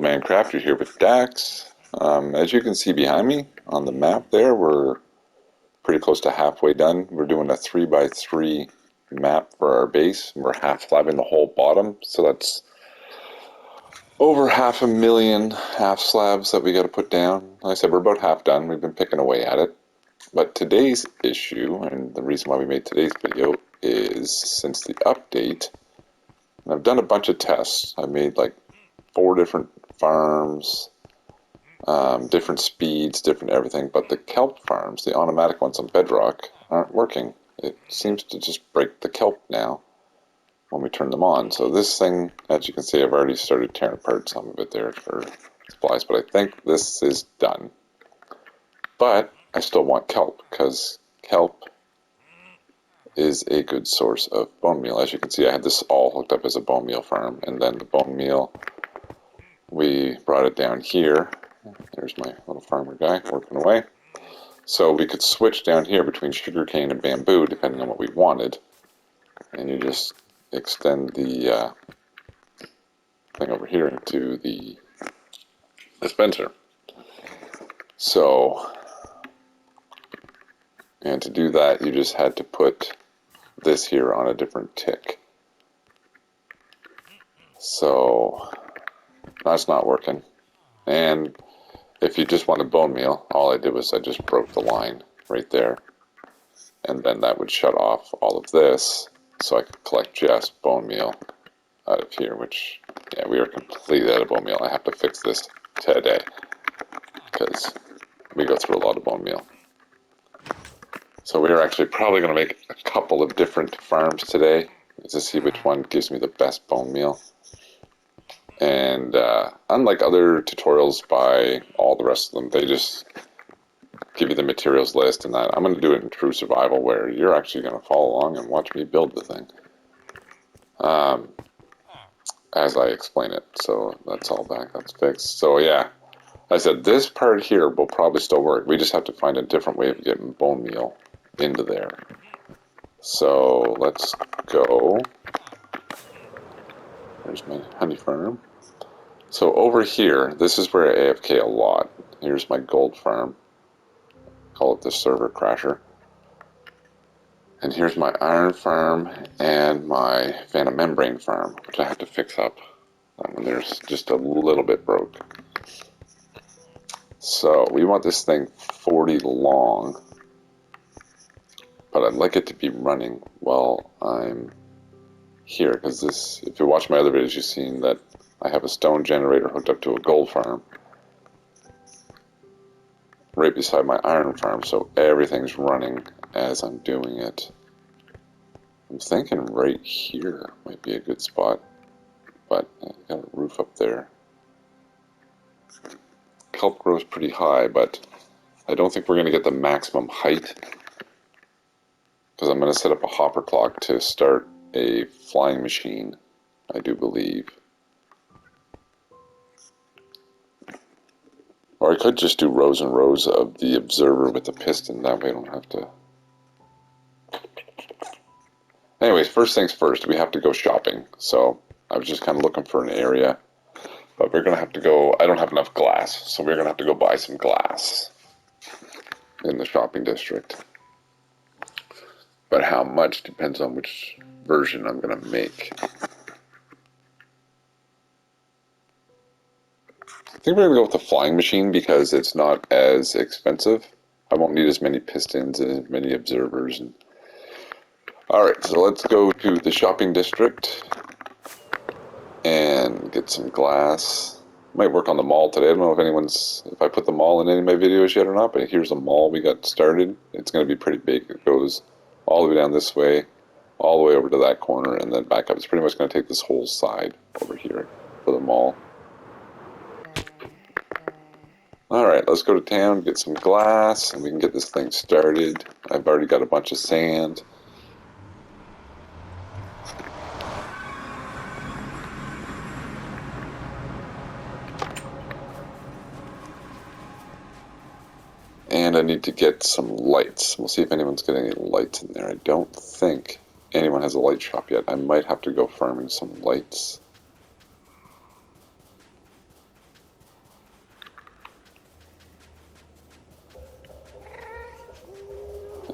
Man Crafter here with Dax. As you can see behind me on the map there, we're pretty close to halfway done. We're doing a 3x3 map for our base. We're half slabbing the whole bottom, so that's over 500,000 half slabs that we got to put down. Like I said, we're about half done. We've been picking away at it. But today's issue, and the reason why we made today's video, is since the update, and I've done a bunch of tests. I've made like 4 different farms, different speeds, different everything, but the kelp farms, the automatic ones on Bedrock, aren't working. It seems to just break the kelp now when we turn them on. So this thing, as you can see, I've already started tearing apart some of it there for supplies, but I think this is done. But I still want kelp, because kelp is a good source of bone meal. As you can see, I had this all hooked up as a bone meal farm, and then the bone meal, we brought it down here. There's my little farmer guy working away. So we could switch down here between sugarcane and bamboo depending on what we wanted. And you just extend the thing over here into the dispenser. So, and to do that, you just had to put this here on a different tick. So that's not working. And if you just wanted bone meal, all I did was I just broke the line right there. And then that would shut off all of this, so I could collect just bone meal out of here, which, yeah, we are completely out of bone meal. I have to fix this today, because we go through a lot of bone meal. So we are actually probably going to make a couple of different farms today to see which one gives me the best bone meal. And unlike other tutorials by all the rest of them, they just give you the materials list and that. I'm going to do it in true survival where you're actually going to follow along and watch me build the thing as I explain it. So that's all back, that's fixed. So yeah, I said this part here will probably still work. We just have to find a different way of getting bone meal into there. So let's go. There's my honey farm. So over here, this is where I AFK a lot. Here's my gold farm. Call it the server crasher. And here's my iron farm and my phantom membrane farm, which I have to fix up. And there's just a little bit broke. So we want this thing 40 long, but I'd like it to be running while I'm here, because this, if you watch my other videos, you've seen that I have a stone generator hooked up to a gold farm right beside my iron farm, so everything's running as I'm doing it. I'm thinking right here might be a good spot, but I got a roof up there. Kelp grows pretty high, but I don't think we're going to get the maximum height, because I'm going to set up a hopper clock to start a flying machine, I do believe. Or I could just do rows and rows of the observer with the piston, that way I don't have to. Anyways, first things first, we have to go shopping. So I was just kind of looking for an area, but we're going to have to go, I don't have enough glass, so we're going to have to go buy some glass in the shopping district. But how much depends on which version I'm going to make. I think we're going to go with the flying machine because it's not as expensive. I won't need as many pistons and as many observers. Alright, so let's go to the shopping district and get some glass. Might work on the mall today. I don't know if I put the mall in any of my videos yet or not, but here's a mall we got started. It's going to be pretty big. It goes all the way down this way, all the way over to that corner, and then back up. It's pretty much going to take this whole side over here for the mall. Alright, let's go to town, get some glass, and we can get this thing started. I've already got a bunch of sand. And I need to get some lights. We'll see if anyone's got any lights in there. I don't think anyone has a light shop yet. I might have to go farming some lights.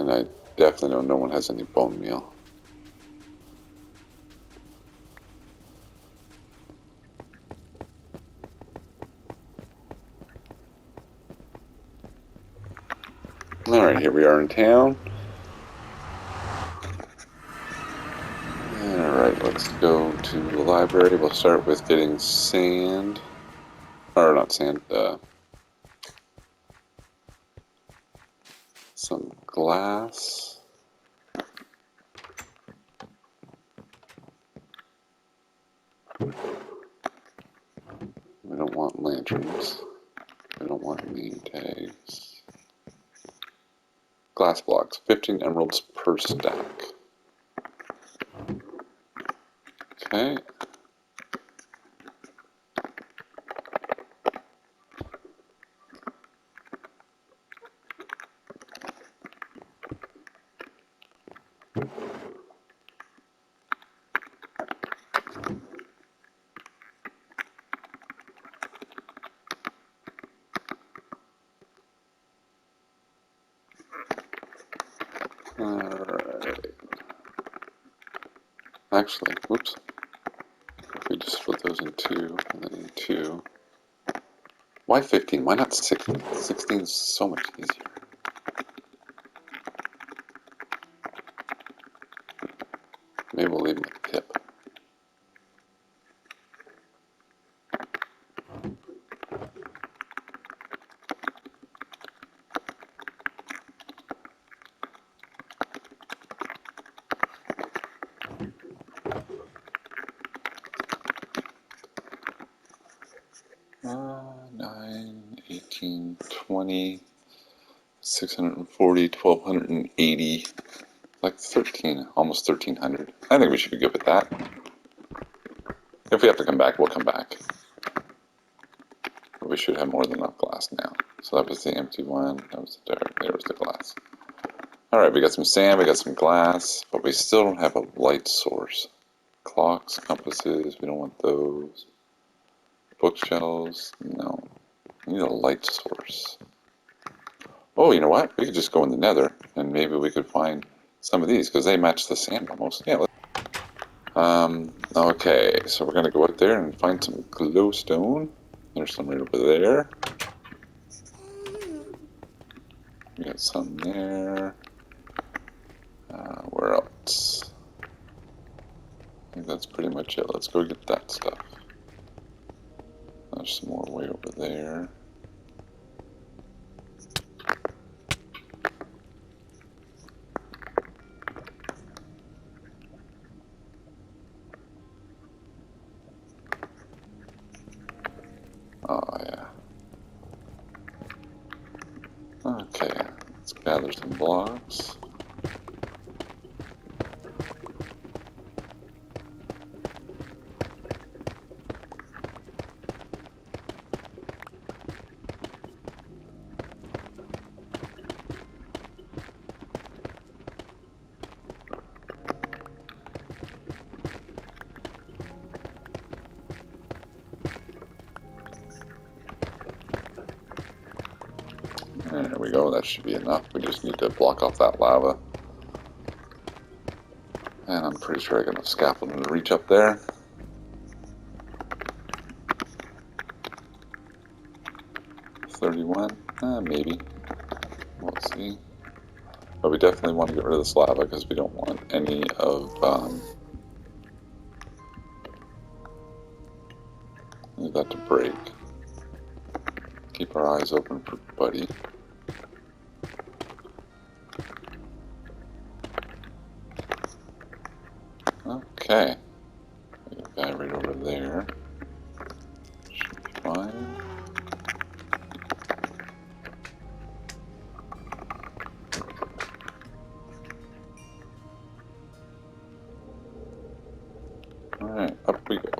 And I definitely know no one has any bone meal. Alright, here we are in town. Alright, let's go to the library. We'll start with getting sand. Or not sand, some glass. We don't want lanterns. We don't want name tags. Glass blocks, 15 emeralds per stack. Okay. Alright. Actually, whoops. If we just split those in two, and then in two. Why 15? Why not 16? 16 is so much easier. Maybe we'll leave them at the tip. Nine, 18, 20, 640, 1280, like 13, almost 1300. I think we should be good with that. If we have to come back, we'll come back. But we should have more than enough glass now. So that was the empty one, that was the dark, there was the glass. Alright, we got some sand, we got some glass, but we still don't have a light source. Clocks, compasses, we don't want those. Bookshelves, no. We need a light source. Oh, you know what? We could just go in the nether, and maybe we could find some of these, because they match the sand almost. Yeah. Okay, so we're going to go out there and find some glowstone. There's some right over there. We got some there. Where else? I think that's pretty much it. Let's go get that stuff. There's some more way over there. Oh, yeah. Okay, let's gather some blocks. There we go, that should be enough. We just need to block off that lava. And I'm pretty sure I got enough scaffolding to reach up there. $31, maybe. We'll see. But we definitely want to get rid of this lava because we don't want any of that to break. Keep our eyes open for Buddy. Okay. We got a guy right over there. Should be fine. Alright, up we go.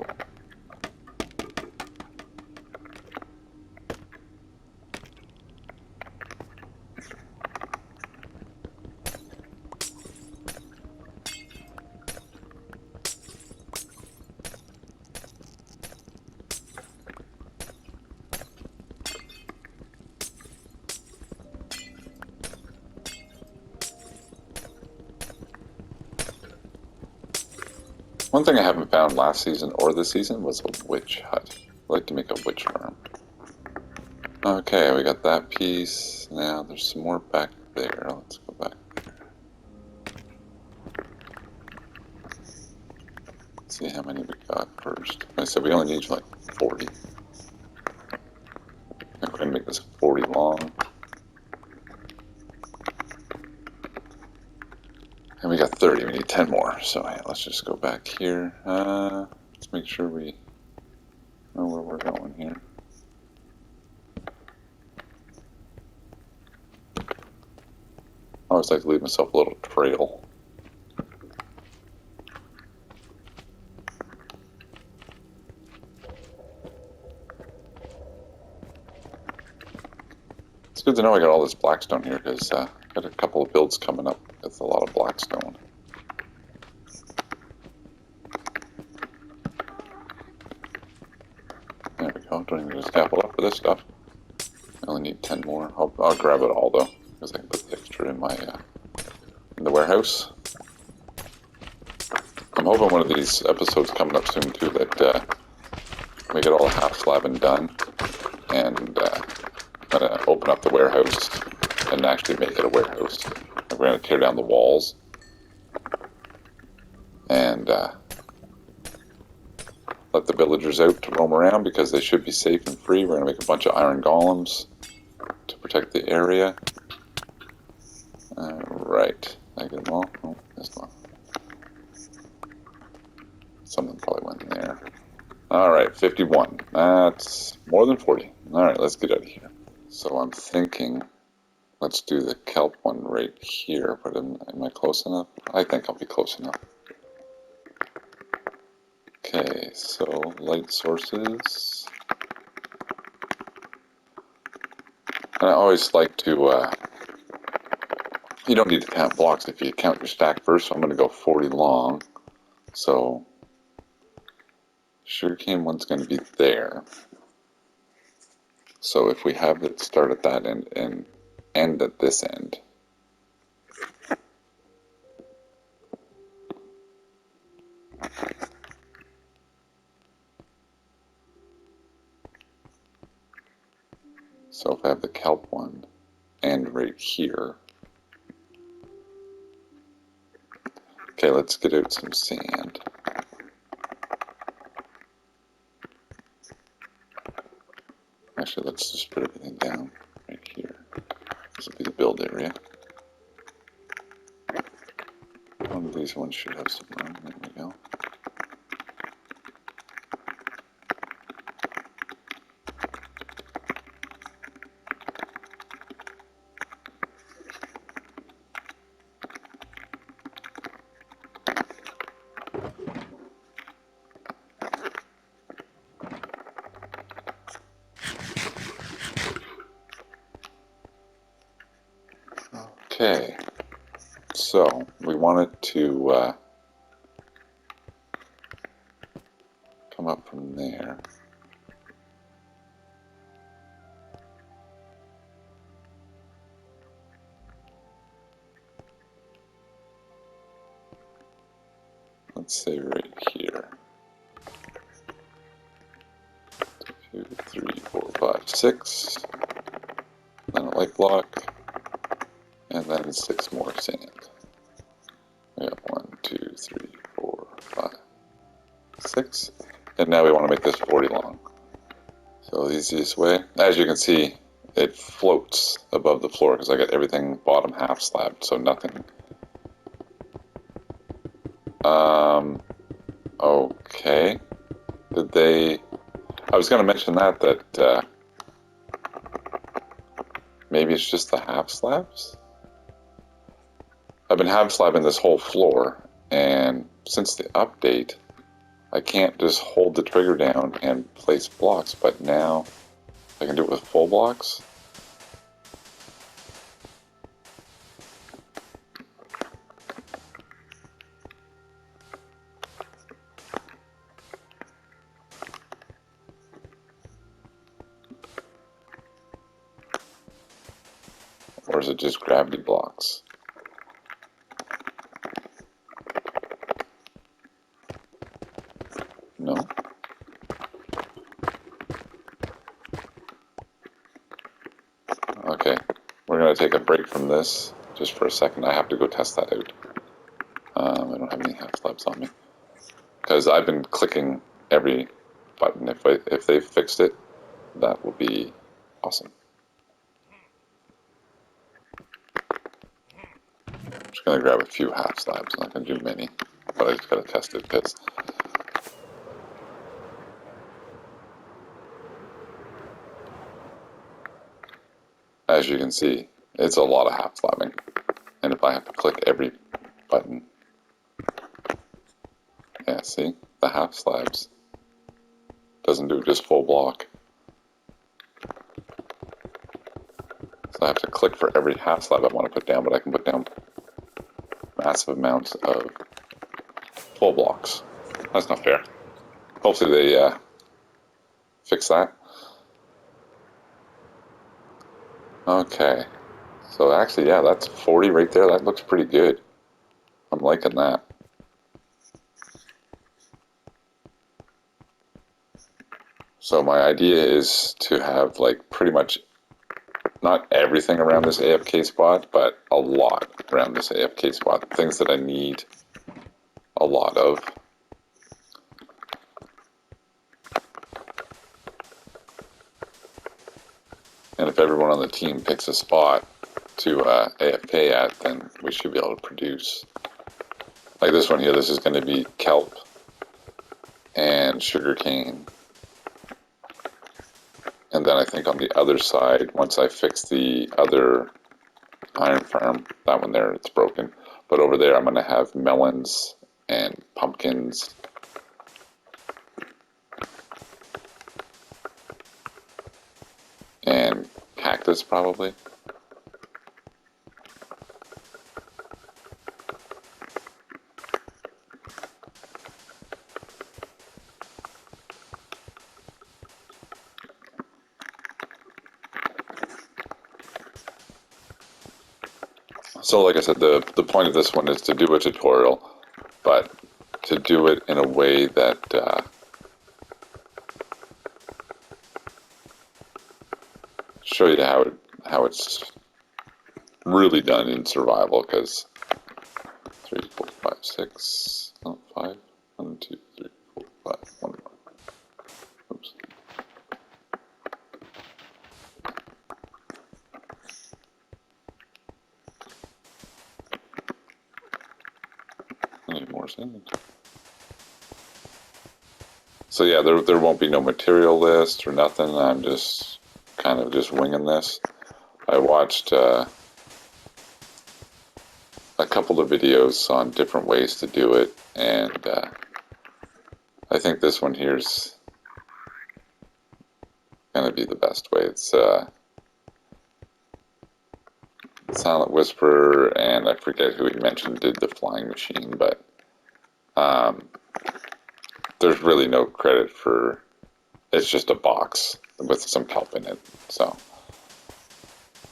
One thing I haven't found last season or this season was a witch hut. I'd like to make a witch farm. Okay, we got that piece. Now there's some more back there. Let's go back there. Let's see how many we got first. I said we only need like 40. I'm going to make this 40 long. And we got 30. We need 10 more. So yeah, let's just go back here. Let's make sure we know where we're going here. I always like to leave myself a little trail. It's good to know I got all this blackstone here because I got a couple of builds coming up with a lot of blackstone. There we go. Don't even just capital up for this stuff. I only need 10 more. I'll grab it all though because I can put the extra in my in the warehouse. I'm hoping one of these episodes coming up soon too that we get all the half slabbing done, and I'm gonna open up the warehouse and actually make it a warehouse. We're gonna tear down the walls and let the villagers out to roam around because they should be safe and free. We're gonna make a bunch of iron golems to protect the area. Right. I get them all? Oh, there's one. Something probably went in there. Alright, 51. That's more than 40. Alright, let's get out of here. So I'm thinking, let's do the kelp one right here. But am I close enough? I think I'll be close enough. Okay, so light sources. And I always like to, you don't need to count blocks if you count your stack first, so I'm going to go 40 long. So, sugarcane one's going to be there. So if we have it start at that end and end at this end. So if I have the kelp one end right here. Okay, let's get out some sand. Actually, let's just put everything down right here. This will be the build area. One of these ones should have some room. There we go. Okay, so we want it to come up from there. Let's say right here. 2, 3, 4, 5, 6. Then a light block. And then 6 more sand. We got 1, 2, 3, 4, 5, 6. And now we want to make this 40 long. So the easiest way, as you can see, it floats above the floor because I got everything bottom half slabbed, so nothing. Okay. Did they... I was going to mention that maybe it's just the half slabs? I've been half slabbing this whole floor, and since the update, I can't just hold the trigger down and place blocks, but now I can do it with full blocks. Or is it just gravity blocks? take a break from this just for a second. I have to go test that out. I don't have any half slabs on me because I've been clicking every button. If they've fixed it, that will be awesome. I'm just gonna grab a few half slabs. I'm not gonna do many, but I just gotta test it because as you can see, it's a lot of half slabbing. And if I have to click every button, yeah, see, the half slabs doesn't do just full block. So I have to click for every half slab I want to put down, but I can put down massive amounts of full blocks. That's not fair. Hopefully they fix that. Okay. So actually, yeah, that's 40 right there. That looks pretty good. I'm liking that. So my idea is to have like pretty much not everything around this AFK spot, but a lot around this AFK spot. Things that I need a lot of. And if everyone on the team picks a spot to AFK at, then we should be able to produce. Like this one here, this is going to be kelp and sugarcane. And then I think on the other side, once I fix the other iron farm, that one there, it's broken. But over there, I'm going to have melons and pumpkins. And cactus, probably. So like I said, the point of this one is to do a tutorial, but to do it in a way that show you how it's really done in survival, because 3, 4, 5, 6, oh, 5, 1, 2, 3, 4, 5, 1 more. Oops. I need more sand. So yeah, there won't be no material list or nothing. I'm just kind of just winging this. I watched a couple of videos on different ways to do it, and I think this one here's gonna be the best way. It's Silent Whisperer, and I forget who he mentioned did the flying machine, but there's really no credit for. It's just a box with some kelp in it. So,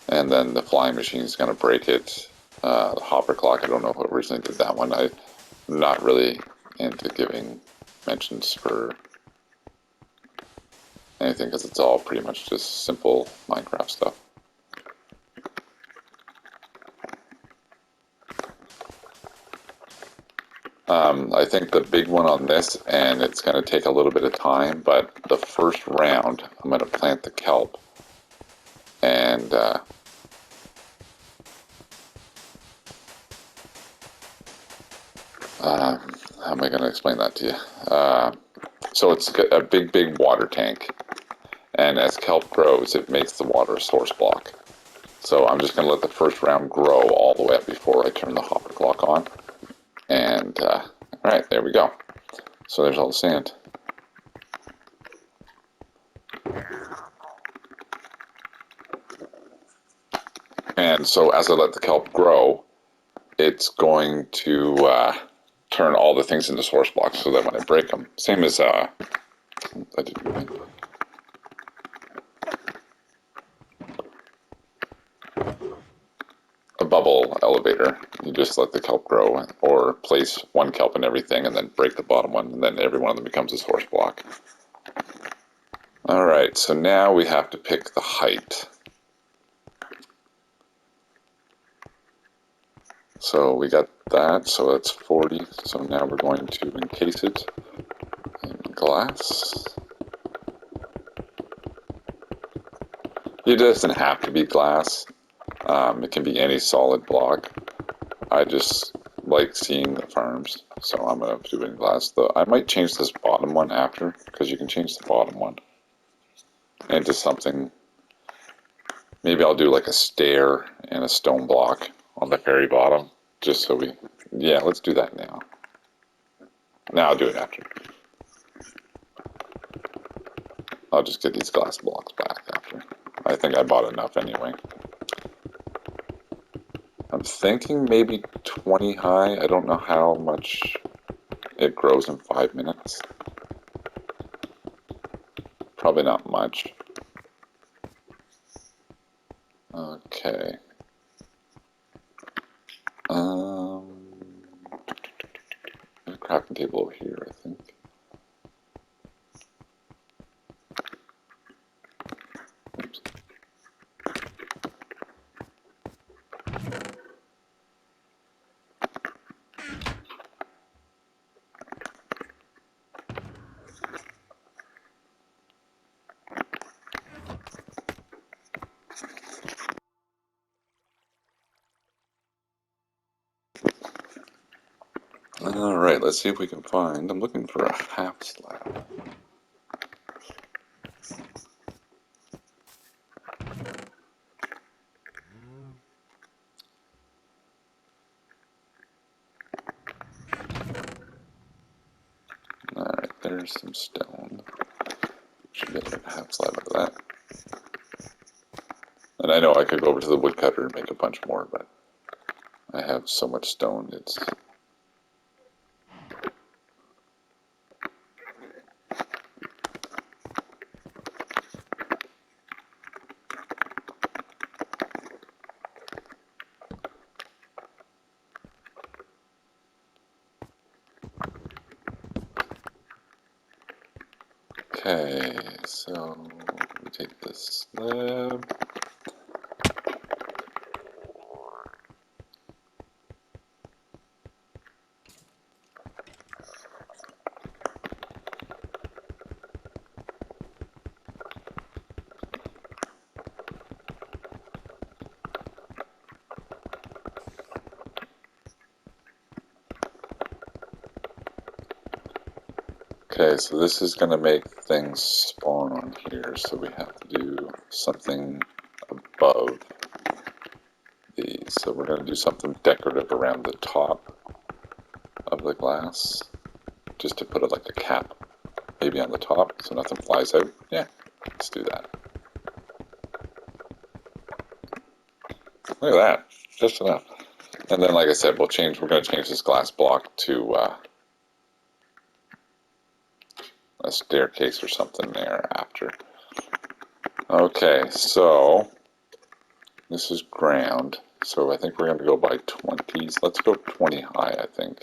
and then the flying machine is gonna break it. The hopper clock, I don't know who originally did that one. I'm not really into giving mentions for anything because it's all pretty much just simple Minecraft stuff. I think the big one on this, and it's going to take a little bit of time, but the first round, I'm going to plant the kelp, and how am I going to explain that to you? So it's a big water tank, and as kelp grows, it makes the water a source block. So I'm just going to let the first round grow all the way up before I turn the hopper clock on. And, alright, there we go. So there's all the sand. And so as I let the kelp grow, it's going to turn all the things into source blocks so that when I break them, same as, I didn't really. A bubble elevator. You just let the kelp grow, or place one kelp in everything and then break the bottom one, and then every one of them becomes a source block. Alright, so now we have to pick the height. So we got that, so that's 40. So now we're going to encase it in glass. It doesn't have to be glass. It can be any solid block. I just like seeing the farms, so I'm going to do it in glass. Though I might change this bottom one after, because you can change the bottom one into something. Maybe I'll do like a stair and a stone block on the very bottom, just so we, yeah, let's do that now. Now I'll do it after. I'll just get these glass blocks back after. I think I bought enough anyway. I'm thinking maybe 20 high. I don't know how much it grows in 5 minutes. Probably not much. Okay. There's a crafting table over here, I think. Oops. Alright, let's see if we can find, I'm looking for a half slab. Alright, there's some stone. Should be able to make a half slab out of that. And I know I could go over to the woodcutter and make a bunch more, but I have so much stone, it's... Okay, so we take this slab. Okay, so this is going to make things spawn on here, so we have to do something above these. So we're going to do something decorative around the top of the glass, just to put it like a cap, maybe on the top, so nothing flies out. Yeah, let's do that. Look at that, just enough. And then, like I said, we're going to change this glass block to a staircase or something there after. Okay, so this is ground, so I think we're going to go by 20s. Let's go 20 high, I think.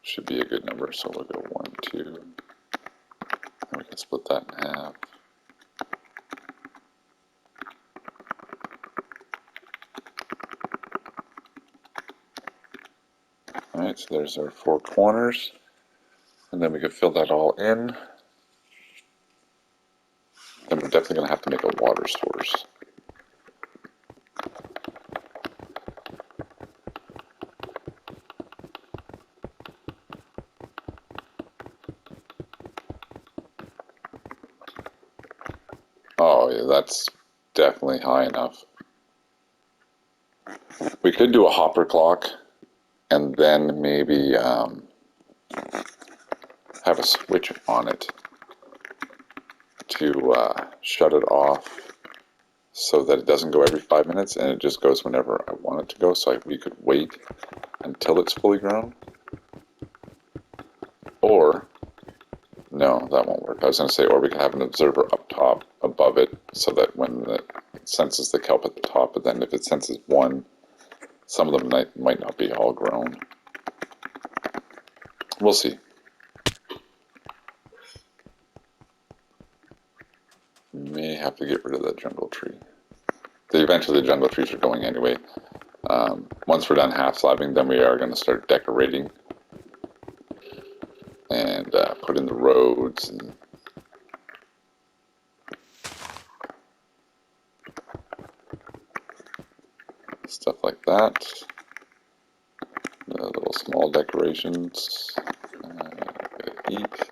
Should be a good number, so we'll go 1, 2, and we can split that in half. Alright, so there's our 4 corners, and then we can fill that all in. Then we're definitely going to have to make a water source. Oh yeah, that's definitely high enough. We could do a hopper clock, and then maybe have a switch on it to shut it off so that it doesn't go every 5 minutes and it just goes whenever I want it to go, so we could wait until it's fully grown. Or, no, that won't work. I was going to say, or we could have an observer up top above it so that when it senses the kelp at the top, but then if it senses one, some of them might not be all grown. We'll see. May have to get rid of that jungle tree. Eventually the jungle trees are going anyway. Once we're done half slabbing, then we are going to start decorating and put in the roads and stuff like that. Little small decorations. Eat.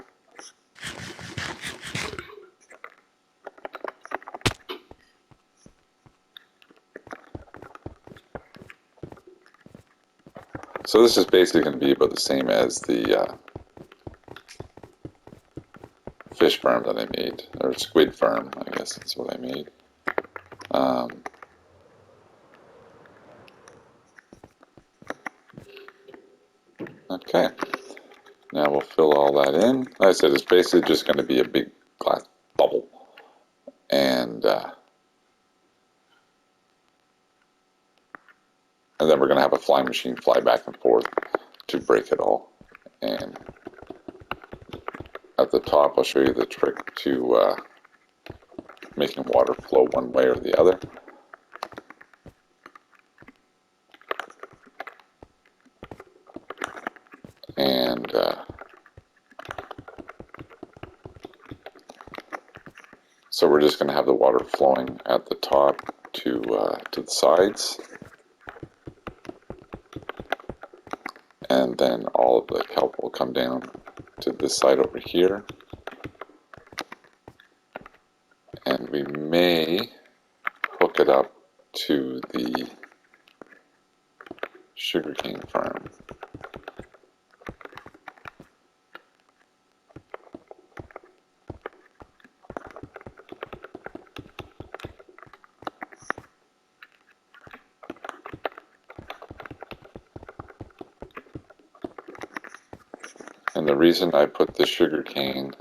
So this is basically going to be about the same as the fish farm that I made, or squid farm, I guess that's what I made. Okay, now we'll fill all that in. Like I said, it's basically just going to be a big glass bubble, and then we're going to have a flying machine fly back and forth to break it all. And at the top, I'll show you the trick to making water flow one way or the other. And so we're just going to have the water flowing at the top to the sides, and then all of the kelp will come down to this side over here. And we may hook it up to the sugarcane farm. And the reason I put the sugarcane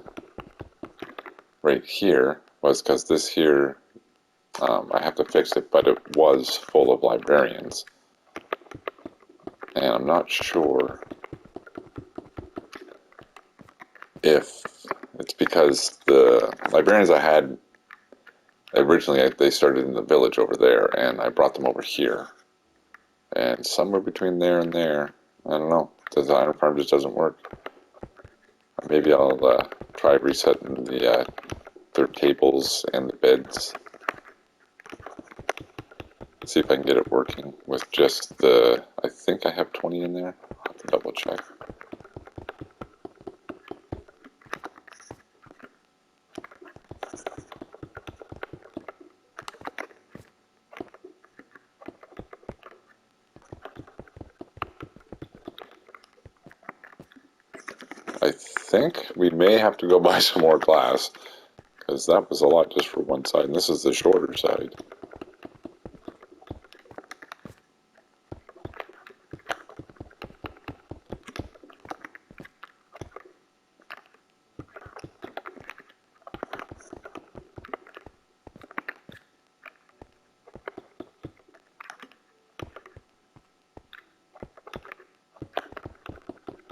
right here was because this here, I have to fix it, but it was full of librarians. And I'm not sure if it's because the librarians I had originally, they started in the village over there, and I brought them over here. And somewhere between there and there, I don't know, the designer farm just doesn't work. Maybe I'll try resetting their tables and the beds. See if I can get it working with just the, I think I have 20 in there. I'll have to double check. I think we may have to go buy some more glass, because that was a lot just for one side, and this is the shorter side.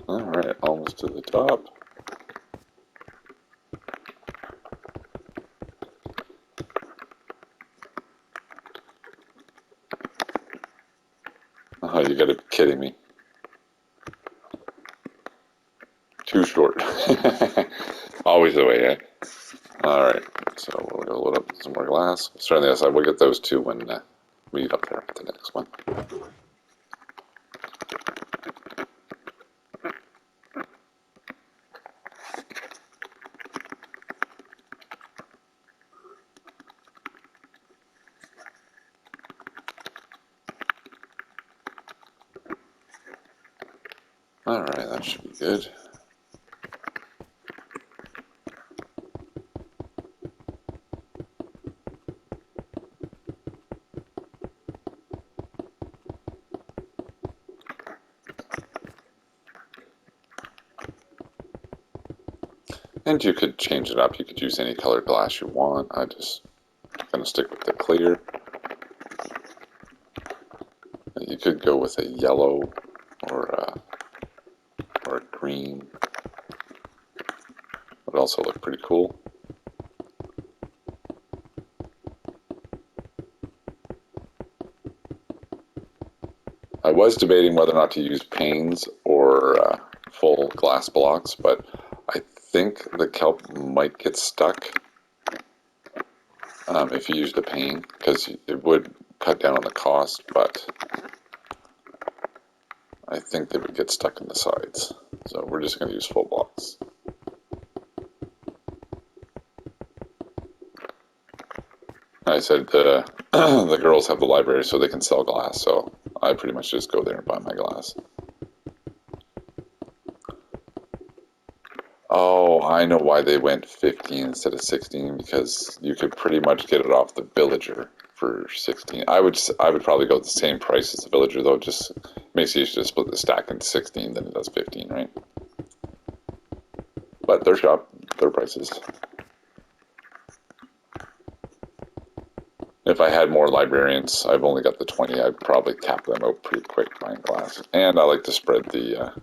Alright, almost to the top. Oh, you gotta be kidding me. Too short. Always the way, eh? Alright, so we'll go load up some more glass. Start on the other side. We'll get those two when we get up there at the next one. Alright, that should be good. And you could change it up. You could use any colored glass you want. I just gonna stick with the clear. You could go with a yellow or a green. Would also look pretty cool. I was debating whether or not to use panes or full glass blocks, but I think the kelp might get stuck if you used a pane, because it would cut down on the cost, but I think they would get stuck in the sides. So we're just going to use full blocks. I said the girls have the library so they can sell glass, so I pretty much just go there and buy my glass. Oh, I know why they went 15 instead of 16, because you could pretty much get it off the villager for 16. I would probably go the same price as the villager, though. Just makes it easier to split the stack into 16 than it does 15, right? But their shop, their prices. If I had more librarians, I've only got the 20. I'd probably tap them out pretty quick buying glass. And I like to spread the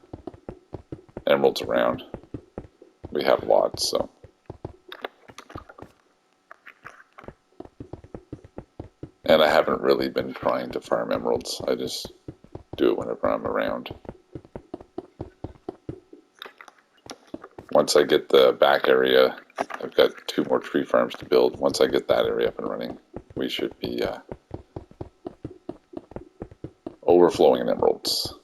emeralds around. We have lots, so. And I haven't really been trying to farm emeralds. I just do it whenever I'm around. Once I get the back area, I've got 2 more tree farms to build. Once I get that area up and running, we should be overflowing in emeralds.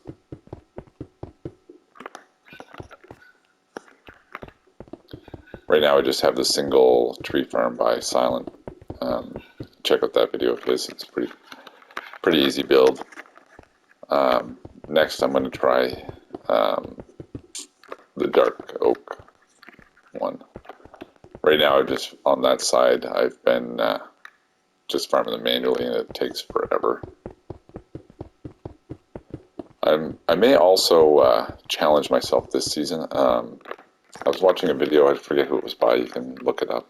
Right now I just have the single tree farm by Silent. Check out that video of his. It's pretty easy build. Next I'm going to try the dark oak one. Right now I'm just on that side. I've been just farming them manually and it takes forever. I may also challenge myself this season. I was watching a video, I forget who it was by, you can look it up,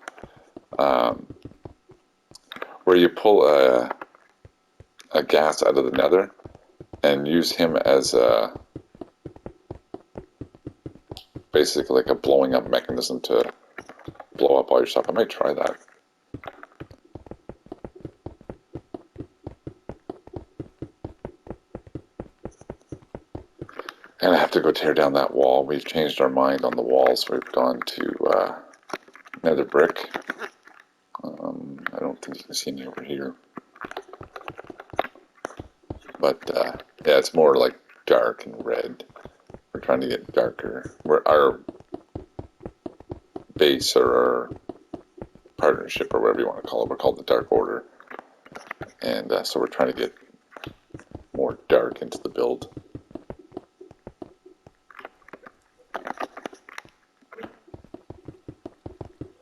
where you pull a gas out of the nether and use him as basically like a blowing up mechanism to blow up all your stuff. I might try that. And I have to go tear down that wall. We've changed our mind on the walls. We've gone to nether brick. I don't think you can see me over here. But yeah, it's more like dark and red. We're trying to get darker. Our base or our partnership or whatever you want to call it, we're called the Dark Order. And so we're trying to get more dark into the build.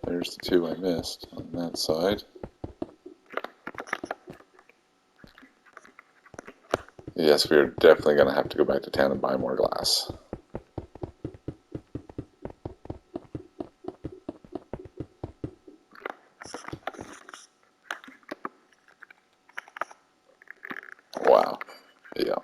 There's the 2 I missed on that side. Yes, we are definitely going to have to go back to town and buy more glass. Wow. Yeah.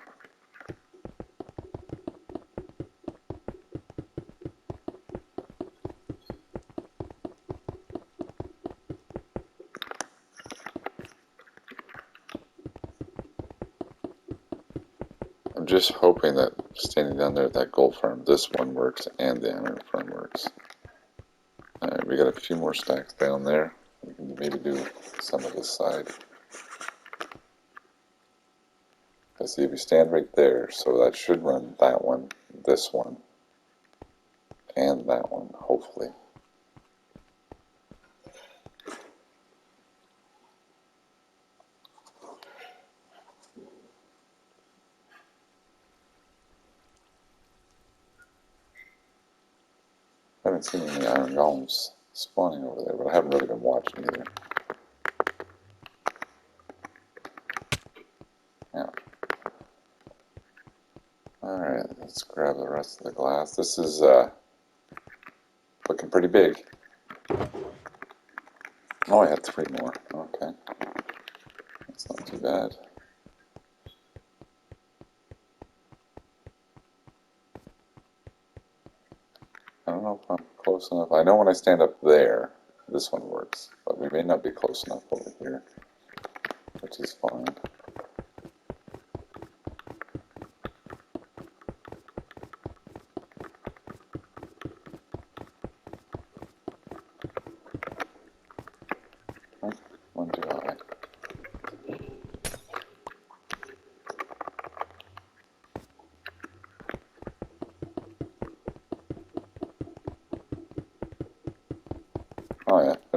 I'm just hoping that standing down there at that gold farm, this one works and the iron farm works. Alright, we got a few more stacks down there. We can maybe do some of this side. Let's see, if we stand right there, so that should run that one, this one, and that one, hopefully. I haven't seen any iron golems spawning over there, but I haven't really been watching either. Yeah. Alright, let's grab the rest of the glass. This is looking pretty big. Oh, I had 3 more. Okay. That's not too bad. I don't know if I'm close enough. I know when I stand up there, this one works, but we may not be close enough over here, which is fine.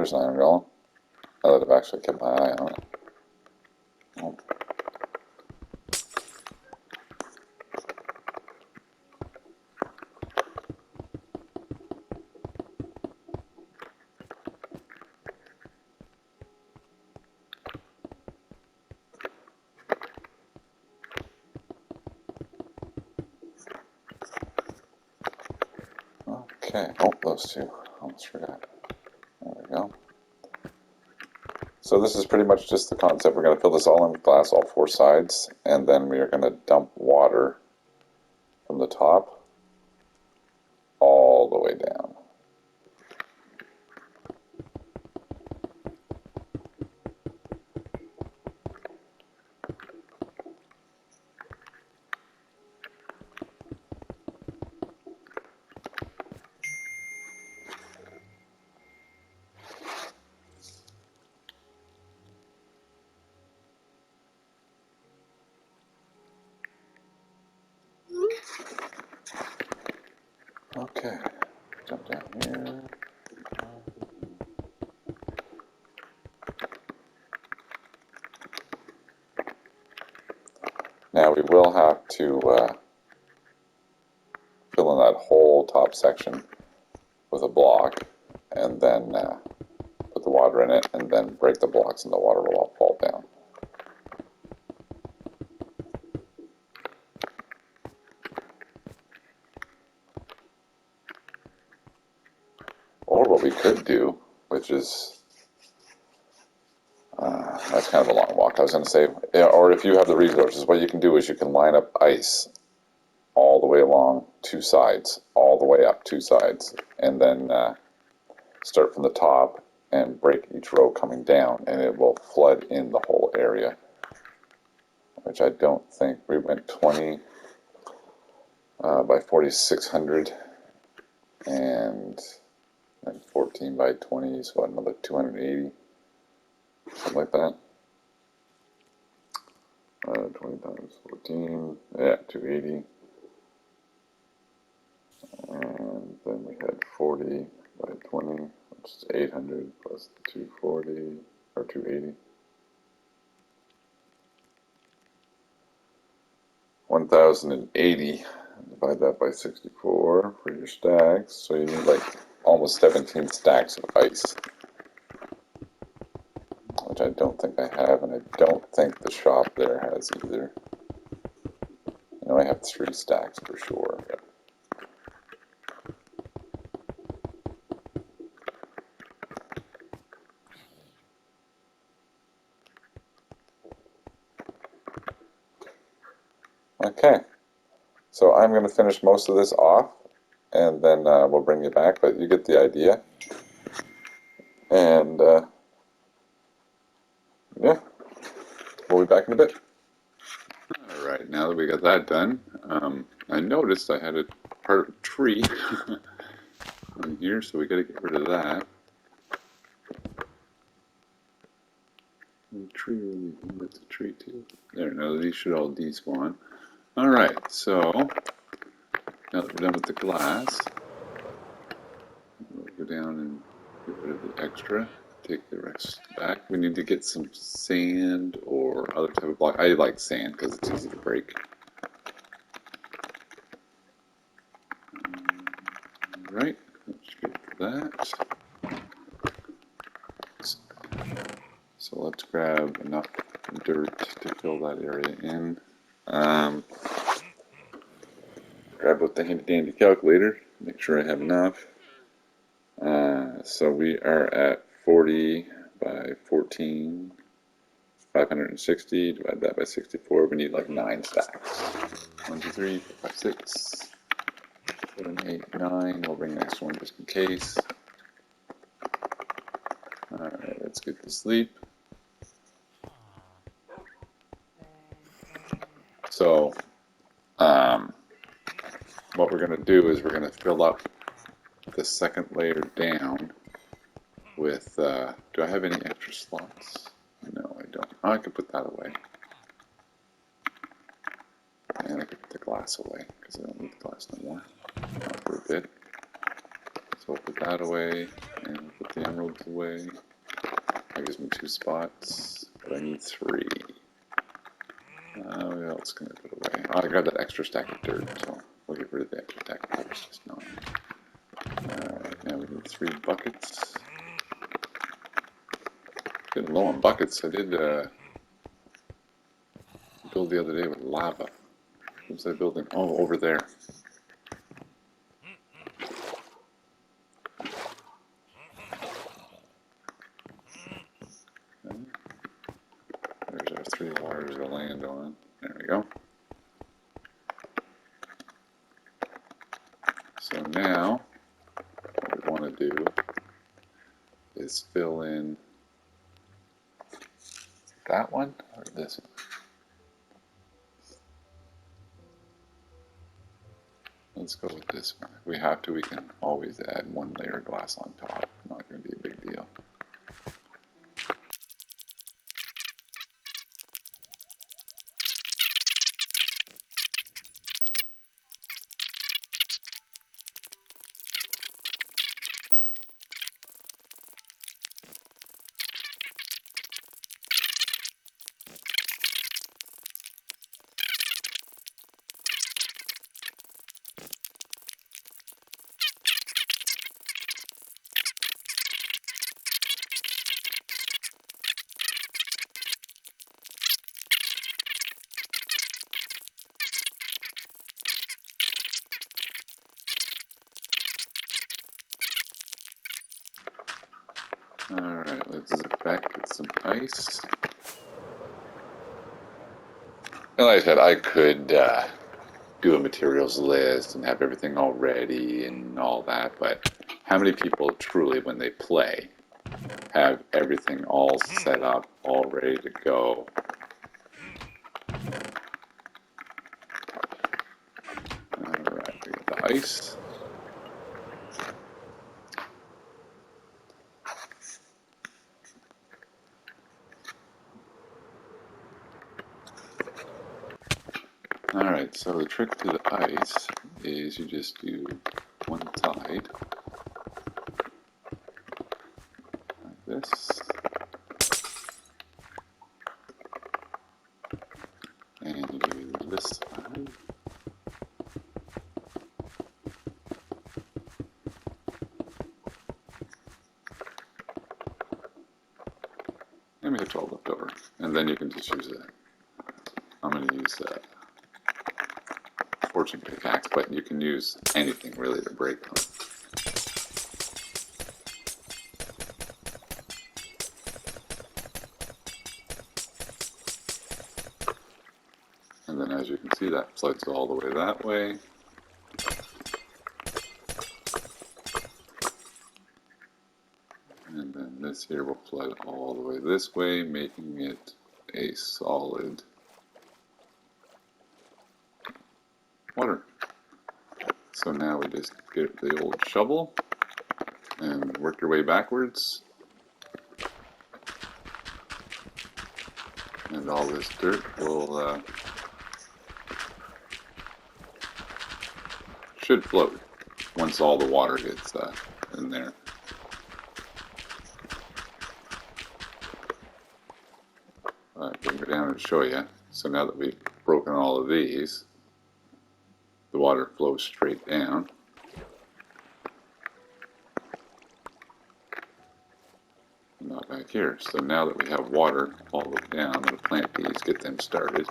There's an iron golem. Now that I've actually kept my eye on it. Oh. Okay, oh, those two. Almost forgot. There we go. So this is pretty much just the concept. We're going to fill this all in with glass, all four sides, and then we are going to dump water from the top all the way down. Okay, jump down here. Now we will have to fill in that whole top section with a block, and then put the water in it, and then break the blocks, and the water will all fall down. Or what we could do, which is, that's kind of a long walk, I was going to say, or if you have the resources, what you can do is you can line up ice all the way along two sides, all the way up two sides, and then start from the top and break each row coming down, and it will flood in the whole area, which I don't think, we went 20 by 4,600, and 14 by 20, so another 280, something like that. 20 times 14, yeah, 280. And then we had 40 by 20, which is 800 plus the 240, or 280. 1,080. Divide that by 64 for your stacks. So you need like almost 17 stacks of ice, which I don't think I have, and I don't think the shop there has either. I know I have 3 stacks for sure. Okay, so I'm going to finish most of this off, and then we'll bring you back, but you get the idea. And yeah, we'll be back in a bit. Alright, now that we got that done, I noticed I had a part of a tree on here, so we got to get rid of that. Tree, what's a tree too? There, no, these should all despawn. Alright, so now that we're done with the glass, we'll go down and get rid of the extra, take the rest back. We need to get some sand or other type of block. I like sand because it's easy to break. Alright, let's get that. So let's grab enough dirt to fill that area in. Grab with the handy dandy calculator, make sure I have enough. So we are at 40 by 14, 560, divide that by 64, we need like 9 stacks. 1, 2, 3, 4, 5, 6, 7, 8, 9, we'll bring the next one just in case. Alright, let's get to sleep. So, what we're going to do is we're going to fill up the second layer down with, do I have any extra slots? No, I don't. Oh, I could put that away. And I could put the glass away, because I don't need the glass no more. Not for a bit. So we'll put that away, and we'll put the emeralds away. That gives me 2 spots, but I need 3. What else can I put away? Oh, I got that extra stack of dirt, so we'll get rid of the extra stack of dirt. It's just not. Alright, now we need 3 buckets. Getting low on buckets. I did build the other day with lava. What was I building? Oh, over there. There's our 3 waters to land on. There we go. So now, what we want to do is fill in that one or this one. Let's go with this one. If we have to, we can always add 1 layer of glass on top. Not going to be a big deal. Alright, let's zip back, get some ice. And like I said, I could do a materials list and have everything all ready and all that, but how many people truly, when they play, have everything all set up, all ready to go? Alright, we got the ice. Alright, so the trick to the ice is you just do one side, like this, and you do this side, and we have 12 left over, and then you can just use it. I'm going to use fortune pickaxe, but you can use anything really to break them. And then as you can see, that floods all the way that way. And then this here will flood all the way this way, making it a solid water. So now we just get the old shovel and work your way backwards. And all this dirt will should float once all the water gets in there. I can go down and show you. So now that we've broken all of these, the water flows straight down. Not back here. So now that we have water all the way down, I'm going to plant these, get them started.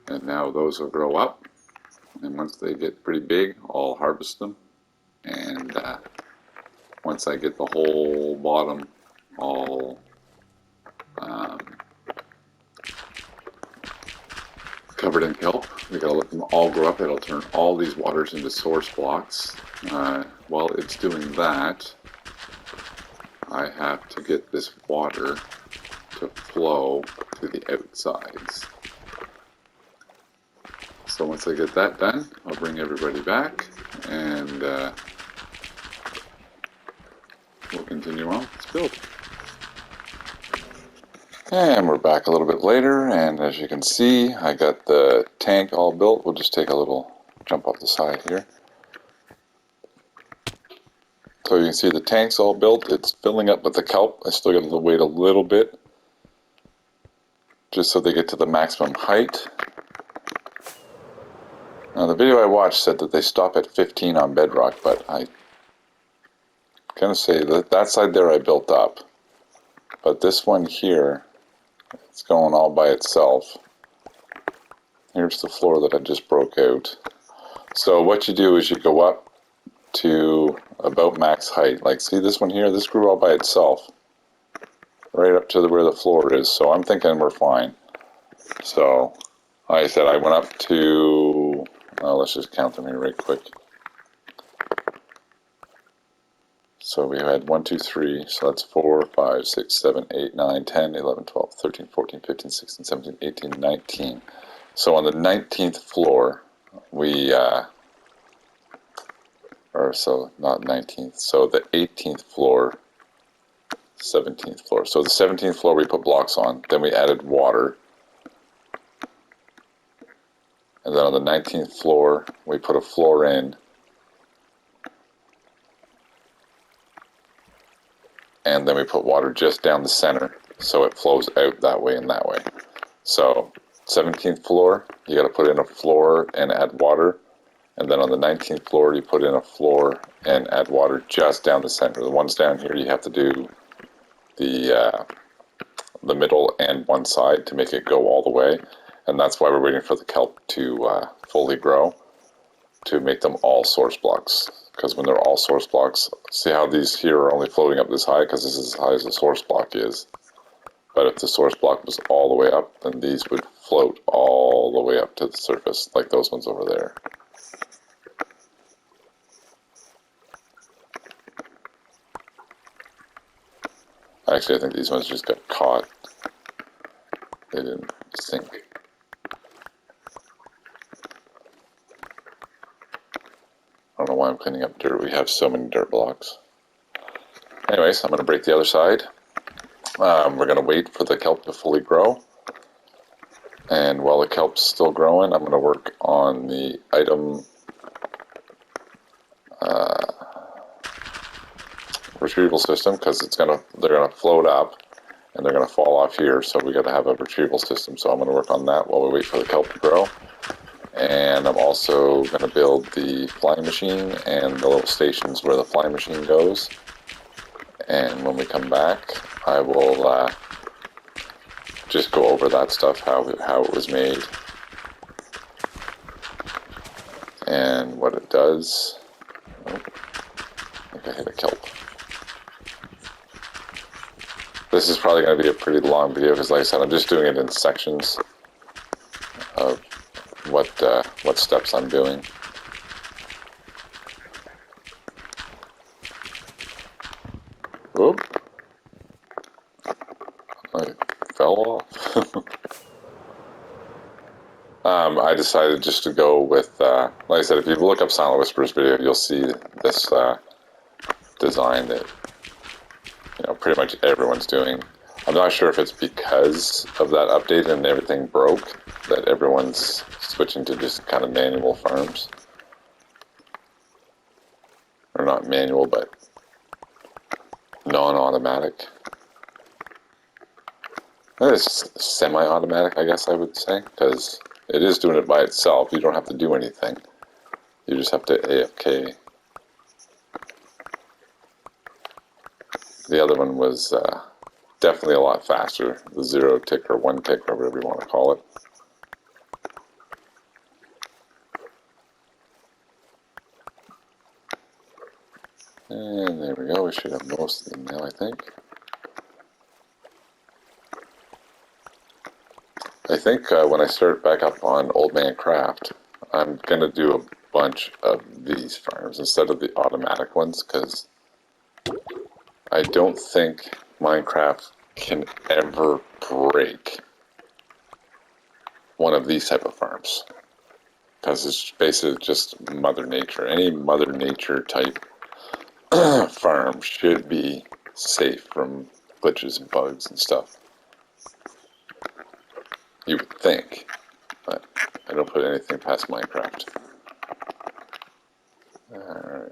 And now those will grow up. And once they get pretty big, I'll harvest them. And once I get the whole bottom all covered in kelp, we gotta let them all grow up. It'll turn all these waters into source blocks. While it's doing that, I have to get this water to flow to the outsides. So once I get that done, I'll bring everybody back and we'll continue on. Let's build. And we're back a little bit later, and as you can see, I got the tank all built. We'll just take a little jump off the side here. So you can see the tank's all built. It's filling up with the kelp. I still got to wait a little bit, just so they get to the maximum height. Now the video I watched said that they stop at 15 on Bedrock, but I kind of say that that side there I built up. But this one here, it's going all by itself. Here's the floor that I just broke out. So what you do is you go up to about max height. Like, see this one here? This grew all by itself, right up to where the floor is. So I'm thinking we're fine. So, like I said, I went up to, let's just count them here right quick. So we had 1, 2, 3, so that's 4, 5, 6, 7, 8, 9, 10, 11, 12, 13, 14, 15, 16, 17, 18, 19. So on the 19th floor, we, or so not 19th, so the 18th floor, 17th floor. So the 17th floor we put blocks on, then we added water. And then on the 19th floor, we put a floor in. And then we put water just down the center, so it flows out that way and that way. So 17th floor, you got to put in a floor and add water. And then on the 19th floor, you put in a floor and add water just down the center. The ones down here, you have to do the middle and one side to make it go all the way. And that's why we're waiting for the kelp to fully grow, to make them all source blocks. Because when they're all source blocks, see how these here are only floating up this high, because this is as high as the source block is. But if the source block was all the way up, then these would float all the way up to the surface, like those ones over there. Actually, I think these ones just got caught. They didn't sink. I don't know why I'm cleaning up dirt. We have so many dirt blocks. Anyways, I'm going to break the other side. We're going to wait for the kelp to fully grow. And while the kelp's still growing, I'm going to work on the item retrieval system, because they're going to float up and they're going to fall off here. So we got to have a retrieval system. So I'm going to work on that while we wait for the kelp to grow. And I'm also going to build the flying machine and the little stations where the flying machine goes. And when we come back, I will just go over that stuff, how it was made, and what it does. Oh, I think I hit a kelp. This is probably going to be a pretty long video because, like I said, I'm just doing it in sections of what steps I'm doing. Whoop! I fell off. I decided just to go with, like I said, if you look up Silent Whispers video, you'll see this design that pretty much everyone's doing. I'm not sure if it's because of that update and everything broke that everyone's switching to just kind of manual farms. Or not manual, but non-automatic. It's semi-automatic, I guess I would say, because it is doing it by itself. You don't have to do anything. You just have to AFK. The other one was definitely a lot faster. The 0 tick or 1 tick or whatever you want to call it. And there we go. We should have most of them now, I think. I think when I start back up on Old Man Craft, I'm going to do a bunch of these farms instead of the automatic ones, because I don't think Minecraft can ever break one of these type of farms, because it's basically just Mother Nature. Any Mother Nature type farm should be safe from glitches and bugs and stuff. think, but I don't put anything past Minecraft. Alright.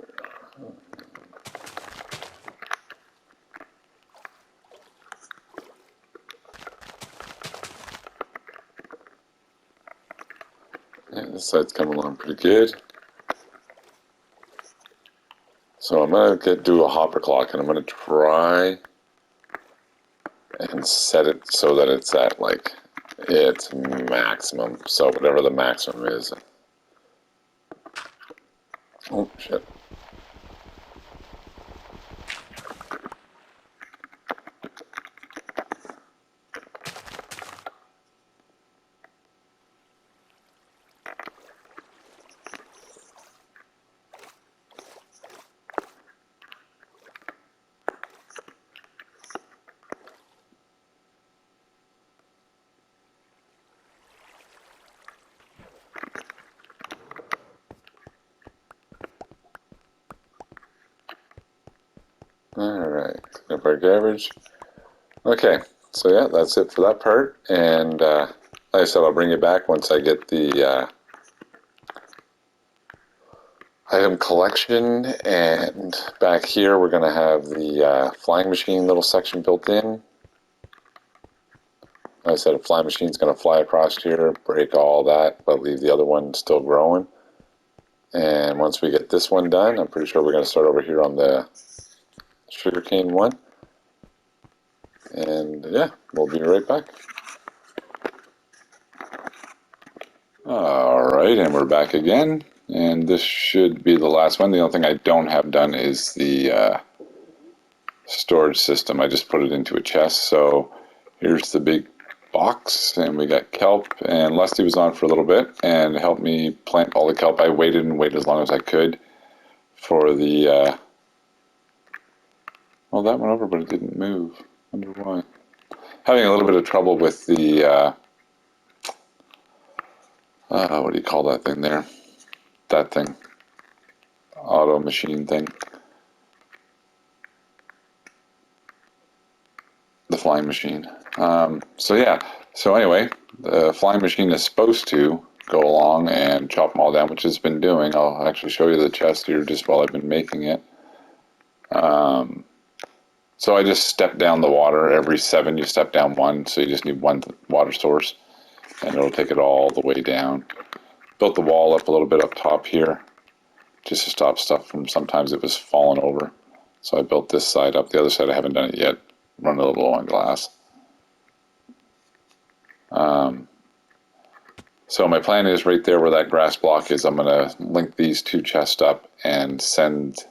Yeah, this side's coming along pretty good. So I'm going to do a hopper clock, and I'm going to try and set it so that it's at like its maximum. So whatever the maximum is. Oh, shit. Alright, clean up our garbage. Okay, so yeah, that's it for that part. And like I said, I'll bring you back once I get the item collection. And back here, we're going to have the flying machine little section built in. Like I said, a flying machine's going to fly across here, break all that, but leave the other one still growing. And once we get this one done, I'm pretty sure we're going to start over here on the sugarcane one. And yeah, we'll be right back. Alright, and we're back again. And this should be the last one. The only thing I don't have done is the storage system. I just put it into a chest. So here's the big box, and we got kelp. And Lusty was on for a little bit and helped me plant all the kelp. I waited and waited as long as I could for the well, that went over, but it didn't move. I wonder why. Having a little bit of trouble with the what do you call that thing there? That thing. Auto machine thing. The flying machine. So yeah. So anyway, the flying machine is supposed to go along and chop them all down, which it's been doing. I'll actually show you the chest here just while I've been making it. So I just step down the water. Every 7 you step down 1, so you just need 1 water source, and it'll take it all the way down. Built the wall up a little bit up top here, just to stop stuff from, sometimes it was falling over. So I built this side up. The other side I haven't done it yet. Run a little low on glass. So my plan is right there where that grass block is, I'm going to link these 2 chests up and send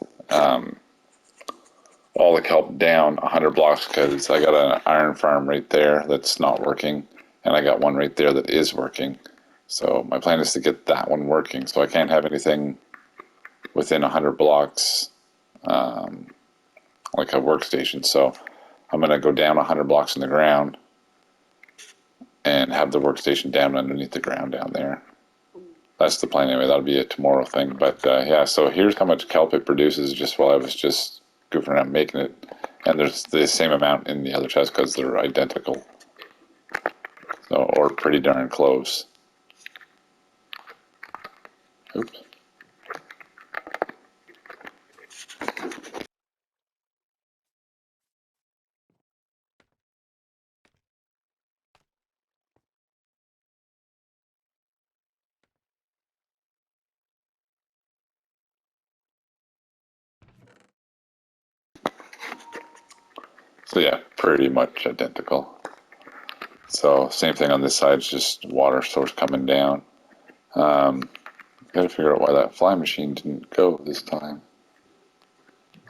all the kelp down 100 blocks, because I got an iron farm right there that's not working, and I got one right there that is working. So my plan is to get that one working, so I can't have anything within 100 blocks like a workstation. So I'm going to go down 100 blocks in the ground and have the workstation down underneath the ground down there. That's the plan anyway. That'll be a tomorrow thing. But yeah, so here's how much kelp it produces just while I was just goofing around making it. And there's the same amount in the other chest because they're identical. So, or pretty darn close. Oops. So yeah, pretty much identical. So same thing on this side, it's just water source coming down. Gotta figure out why that fly machine didn't go this time.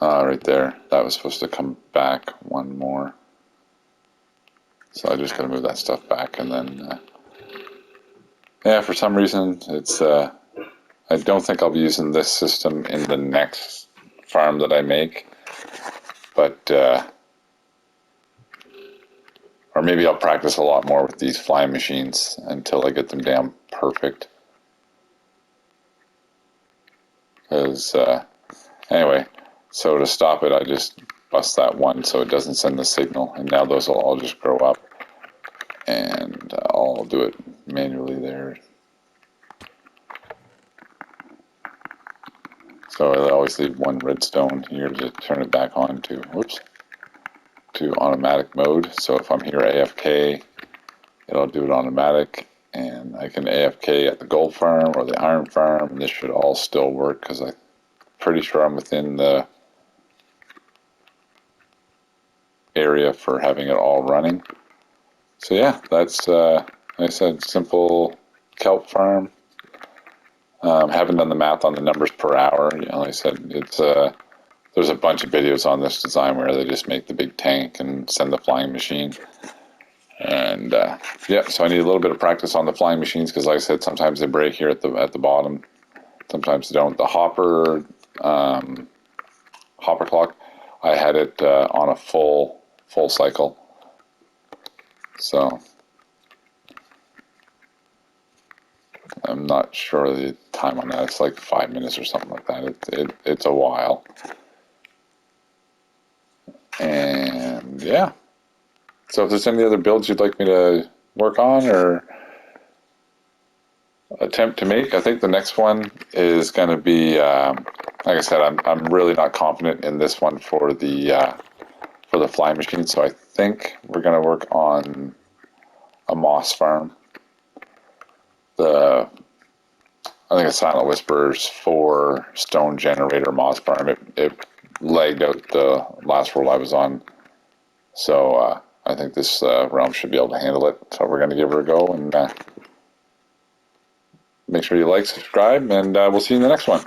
Right there, that was supposed to come back 1 more. So I just gotta move that stuff back, and then yeah, for some reason it's I don't think I'll be using this system in the next farm that I make, but or maybe I'll practice a lot more with these flying machines until I get them down perfect. Because anyway, so to stop it, I just bust that one so it doesn't send the signal, and now those will all just grow up, and I'll do it manually there. So I always leave one redstone here to turn it back on to, whoops, to automatic mode. So if I'm here AFK, it'll do it automatic, and I can AFK at the gold farm or the iron farm, and this should all still work because I'm pretty sure I'm within the area for having it all running. So yeah, that's, like I said, simple kelp farm. Haven't done the math on the numbers per hour. You know, like I said, it's there's a bunch of videos on this design where they just make the big tank and send the flying machine. And yeah, so I need a little bit of practice on the flying machines because, like I said, sometimes they break here at the bottom. Sometimes they don't. The hopper clock, I had it on a full cycle. So I'm not sure the time on that. It's like 5 minutes or something like that. It's a while. And yeah. So if there's any other builds you'd like me to work on or attempt to make, I think the next one is going to be, like I said, I'm really not confident in this one for the fly machine. So I think we're going to work on a moss farm. I think it's Silent Whispers 4 stone generator moss farm. It lagged out the last roll I was on. So I think this realm should be able to handle it. So we're going to give her a go, and make sure you like, subscribe, and we'll see you in the next one.